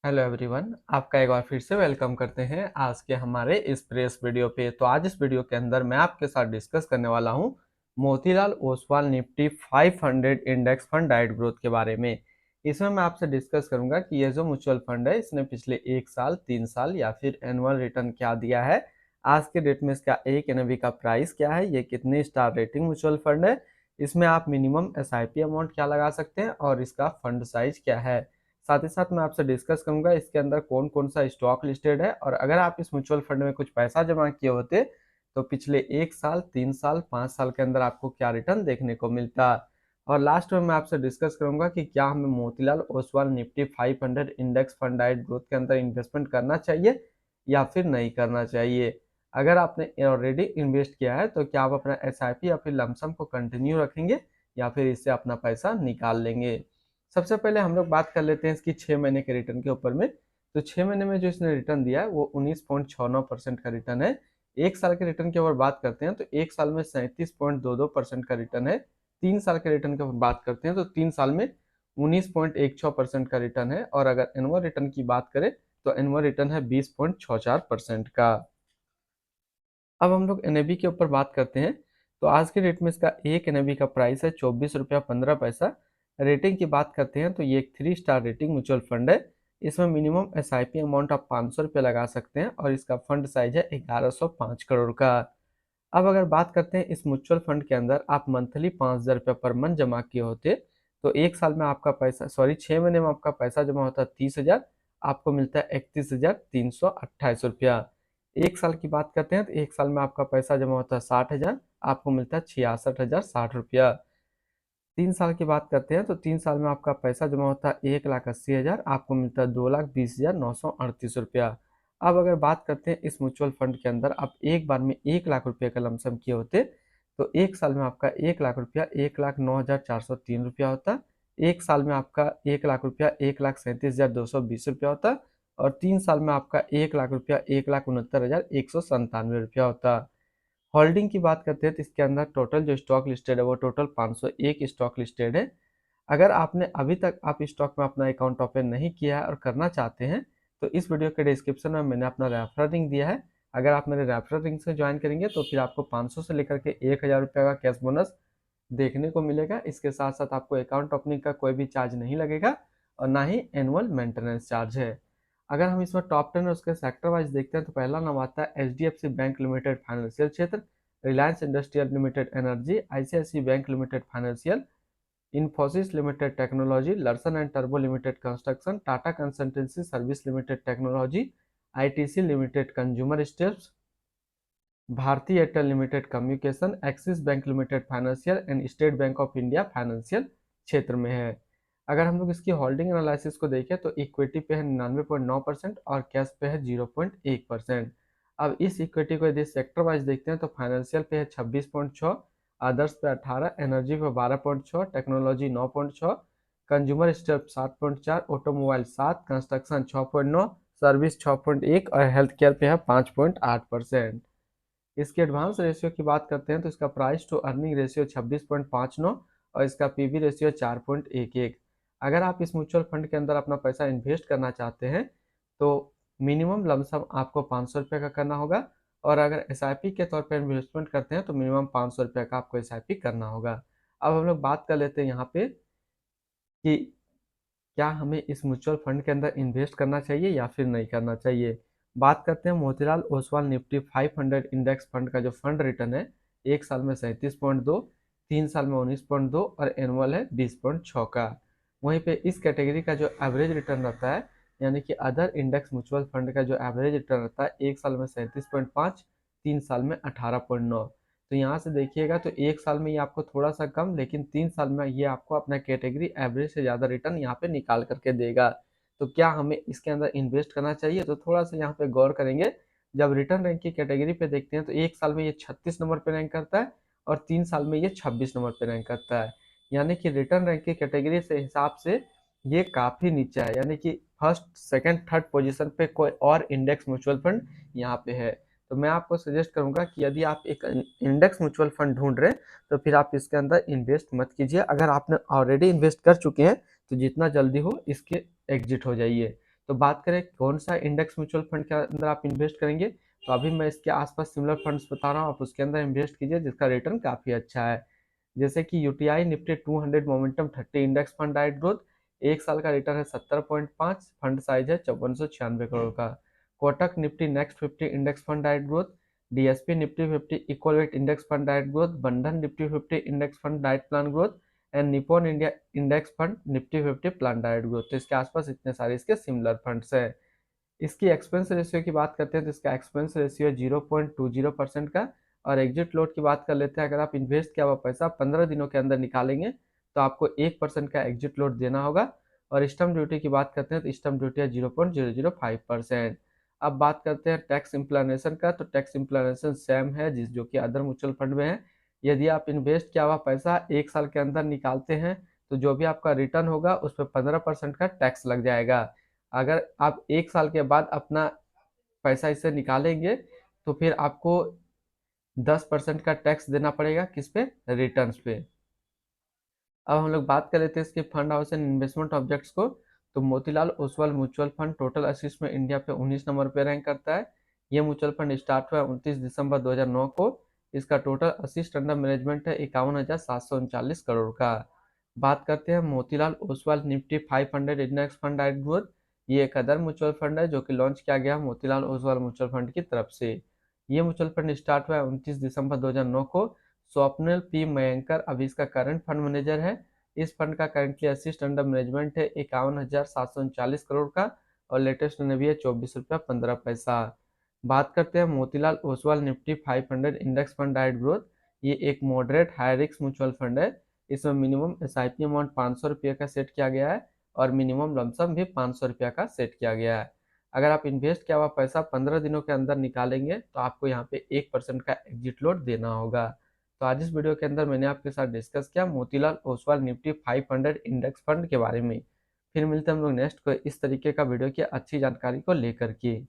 Hello everyone, आपका एक बार फिर से वेलकम करते हैं आज के हमारे इस प्रेस वीडियो पे। तो आज इस वीडियो के अंदर मैं आपके साथ डिस्कस करने वाला हूं Motilal Oswal Nifty 500 index fund डाइट ग्रोथ के बारे में। इसमें मैं आपसे डिस्कस करूंगा कि ये जो म्यूचुअल फंड है इसने पिछले 1 साल, 3 साल या फिर एनुअल रिटर्न क्या दिया है, आज के डेट में इसका एक एनएवी का प्राइस क्या है, ये कितने स्टार रेटिंग म्यूचुअल फंड है, इसमें आप मिनिमम एसआईपी अमाउंट क्या लगा सकते हैं और इसका फंड साइज क्या है। साथ ही साथ मैं आपसे डिस्कस करूंगा इसके अंदर कौन कौन सा स्टॉक लिस्टेड है, और अगर आप इस म्यूचुअल फंड में कुछ पैसा जमा किए होते तो पिछले 1 साल, 3 साल, 5 साल के अंदर आपको क्या रिटर्न देखने को मिलता। और लास्ट में मैं आपसे डिस्कस करूंगा कि क्या हमें Motilal Oswal Nifty 500 index fund डाइट ग्रोथ के अंदर इन्वेस्टमेंट करना चाहिए या फिर नहीं करना चाहिए। अगर आपने ऑलरेडी इन्वेस्ट किया है तो क्या आप अपना एसआईपी या फिर लमसम को कंटिन्यू रखेंगे या फिर इससे अपना पैसा निकाल लेंगे। सबसे पहले हम लोग बात कर लेते हैं इसकी 6 महीने के रिटर्न के ऊपर में। तो 6 महीने में जो इसने रिटर्न दिया है वो 19.69% का रिटर्न है। 1 साल के रिटर्न के ऊपर बात करते हैं तो 1 साल में 37.22% का रिटर्न है। 3 साल के रिटर्न के ऊपर बात करते हैं तो 3 साल में 19.16% का रिटर्न है। और अगर एनुअल रिटर्न की बात करें तो एनुअल रिटर्न है 20.64% का। अब हम लोग एनएबी के ऊपर बात करते हैं तो आज के डेट में इसका एक एनएबी का प्राइस है 24 रुपया 15 पैसा। रेटिंग की बात करते हैं तो ये एक 3 स्टार रेटिंग म्यूचुअल फंड है। इसमें मिनिमम एसआईपी अमाउंट आप 500 रुपये लगा सकते हैं और इसका फंड साइज है 1105 करोड़ का। अब अगर बात करते हैं इस म्यूचुअल फंड के अंदर आप मंथली 5,000 रुपये पर मंथ जमा किए होते तो 1 साल में आपका पैसा, सॉरी 6 महीने में आपका पैसा जमा होता है 30,000, आपको मिलता है 31,328 रुपया। 1 साल की बात करते हैं तो 1 साल में आपका पैसा जमा होता है 60,000, आपको मिलता है 66,060 रुपया। 3 साल की बात करते हैं तो 3 साल में आपका पैसा जमा होता है 1,80,000, आपको मिलता है 2,20,938 रुपया। अब अगर बात करते हैं इस म्यूचुअल फंड के अंदर आप एक बार में 1 लाख रुपये का लमसम किए होते तो 1 साल में आपका 1 लाख रुपया 1,09,403 रुपया होता। 1 साल में आपका 1 लाख रुपया 1,37,220 रुपया होता। और 3 साल में आपका 1 लाख रुपया 1,69,197 रुपया होता। होल्डिंग की बात करते हैं तो इसके अंदर टोटल जो स्टॉक लिस्टेड है वो टोटल 501 स्टॉक लिस्टेड है। अगर आपने अभी तक आप स्टॉक में अपना अकाउंट ओपन नहीं किया है और करना चाहते हैं तो इस वीडियो के डिस्क्रिप्शन में मैंने अपना रेफरल लिंक दिया है। अगर आप मेरे रेफरल लिंक से ज्वाइन करेंगे तो फिर आपको 500 से लेकर के 1,000 रुपये का कैश बोनस देखने को मिलेगा। इसके साथ साथ आपको अकाउंट ओपनिंग का कोई भी चार्ज नहीं लगेगा और ना ही एनुअल मेंटेनेंस चार्ज है। अगर हम इसमें टॉप 10 और उसके सेक्टर वाइज देखते हैं तो पहला नाम आता है एचडीएफसी बैंक लिमिटेड फाइनेंशियल क्षेत्र, Reliance industrial limited energy, ICICI bank limited financial, Infosys limited technology, Larsen and टर्बो limited construction, Tata consultancy service limited technology, ITC limited consumer steps, Bharti Airtel limited communication, Axis bank limited financial and State Bank of India financial क्षेत्र में है। अगर हम लोग इसकी holding analysis को देखें तो इक्विटी पे है 99.9% और कैश पे है 0.1%। अब इस इक्विटी को यदि सेक्टर वाइज देखते हैं तो फाइनेंशियल पे है 26.6, अदर्स पे 18, एनर्जी पे 12.6, technology 9.6, consumer step 7.4, automobile 7, construction 6.9, service 6.1 और हेल्थ केयर पे है 5.8%। इसके एडवांस रेशियो की बात करते हैं तो इसका प्राइस टू अर्निंग रेशियो 26.59 और इसका पीबी रेशियो 4.11। अगर आप इस म्यूचुअल फंड के अंदर अपना पैसा इन्वेस्ट करना चाहते हैं तो मिनिमम लमसम आपको 500 रुपये का करना होगा, और अगर एसआईपी के तौर पर इन्वेस्टमेंट करते हैं तो मिनिमम 500 रुपये का आपको एसआईपी करना होगा। अब हम लोग बात कर लेते हैं यहाँ पे कि क्या हमें इस म्यूचुअल फंड के अंदर इन्वेस्ट करना चाहिए या फिर नहीं करना चाहिए। बात करते हैं Motilal Oswal Nifty 500 index fund का जो फंड रिटर्न है 1 साल में 37.2, 3 साल में 19.2 और एनुअल है 20.6 का। वहीं पे इस कैटेगरी का जो एवरेज रिटर्न रहता है, यानी कि अदर इंडेक्स म्यूचुअल फंड का जो एवरेज रिटर्न रहता है 1 साल में 37.5, 3 साल में 18.9। तो यहाँ से देखिएगा तो 1 साल में ये आपको थोड़ा सा कम, लेकिन 3 साल में ये आपको अपना कैटेगरी एवरेज से ज़्यादा रिटर्न यहाँ पे निकाल करके देगा। तो क्या हमें इसके अंदर इन्वेस्ट करना चाहिए, तो थोड़ा सा यहाँ पे गौर करेंगे। जब रिटर्न रैंक की कैटेगरी पे देखते हैं तो 1 साल में ये 36 नंबर पे रैंक करता है और 3 साल में ये 26 नंबर पे रैंक करता है। यानी कि रिटर्न रैंक की कैटेगरी से हिसाब से ये काफ़ी नीचे है, यानी कि फर्स्ट, सेकेंड, थर्ड पोजिशन पे कोई और इंडेक्स म्यूचुअल फंड यहाँ पे है। तो मैं आपको सजेस्ट करूंगा कि यदि आप एक इंडेक्स म्यूचुअल फंड ढूंढ रहे हैं तो फिर आप इसके अंदर इन्वेस्ट मत कीजिए। अगर आपने ऑलरेडी इन्वेस्ट कर चुके हैं तो जितना जल्दी हो इसके एग्जिट हो जाइए। तो बात करें कौन सा इंडेक्स म्यूचुअल फंड के अंदर आप इन्वेस्ट करेंगे, तो अभी मैं इसके आसपास सिमिलर फंड्स बता रहा हूँ, आप उसके अंदर इन्वेस्ट कीजिए जिसका रिटर्न काफ़ी अच्छा है। जैसे कि UTI Nifty 200 momentum 30 index fund डाइट ग्रोथ, 1 साल का रिटर्न है 70.5, फंड साइज है 5496 करोड़ का। Kotak Nifty next 50 index fund डाइट growth, DSP Nifty 50 equal weight index fund डाइट growth, Bandhan Nifty 50 index fund डाइट plan growth and Nippon India index fund Nifty 50 plan डाइट ग्रोथ। तो इसके आसपास इतने सारे इसके सिमिलर फंड्स हैं। इसकी एक्सपेंस रेशियो की बात करते हैं तो इसका एक्सपेंस रेशियो है 0.20% का। और एग्जिट लोड की बात कर लेते हैं, अगर आप इन्वेस्ट किया हुआ पैसा 15 दिनों के अंदर निकालेंगे तो आपको 1% का एग्जिट लोड देना होगा। और स्टम्प ड्यूटी की बात करते हैं तो स्टम्प ड्यूटी है 0.005%। अब बात करते हैं टैक्स इम्प्लानेशन का, तो टैक्स इम्प्लानेशन सेम है जिस जो कि अदर म्यूचुअल फंड में है। यदि आप इन्वेस्ट किया हुआ पैसा 1 साल के अंदर निकालते हैं तो जो भी आपका रिटर्न होगा उस पर 15% का टैक्स लग जाएगा। अगर आप 1 साल के बाद अपना पैसा इससे निकालेंगे तो फिर आपको 10% का टैक्स देना पड़ेगा किस पे, रिटर्न्स पे। अब हम लोग बात कर लेते हैं इसके fund house and investment objects को। तो Motilal Oswal mutual fund total assist में इंडिया पे 19 नंबर पे रैंक करता है। ये म्यूचुअल फंड स्टार्ट हुआ 29 दिसंबर 2009 को। इसका टोटल असिस्ट अंडर मैनेजमेंट है 51,739 करोड़ का। बात करते हैं Motilal Oswal Nifty 500 index fund डाइट ग्रोथ। ये एक अदर म्यूचुअल फंड है जो कि लॉन्च किया गया मोतीलाल ओसवाल म्यूचुअल फंड की तरफ से। ये म्यूचुअल फंड स्टार्ट हुआ 29 दिसंबर 2009 को। स्वप्निल पी मयंकर अभी इसका करंट फंड मैनेजर है। इस फंड का करंटली असिस्ट अंडर मैनेजमेंट है 51,739 करोड़ का। और लेटेस्ट एनएवी है 24 रुपया 15 पैसा। बात करते हैं Motilal Oswal Nifty 500 index fund डाइट ग्रोथ। ये एक moderate high risk mutual fund है। इसमें मिनिमम एसआईपी अमाउंट 500 रुपये का सेट किया गया है और मिनिमम लमसम भी 500 रुपया का सेट किया गया है। अगर आप इन्वेस्ट किया हुआ पैसा 15 दिनों के अंदर निकालेंगे तो आपको यहाँ पे 1% का एग्जिट लोड देना होगा। तो आज इस वीडियो के अंदर मैंने आपके साथ डिस्कस किया Motilal Oswal Nifty 500 index fund के बारे में। फिर मिलते हैं हम लोग नेक्स्ट को इस तरीके का वीडियो की अच्छी जानकारी को लेकर के।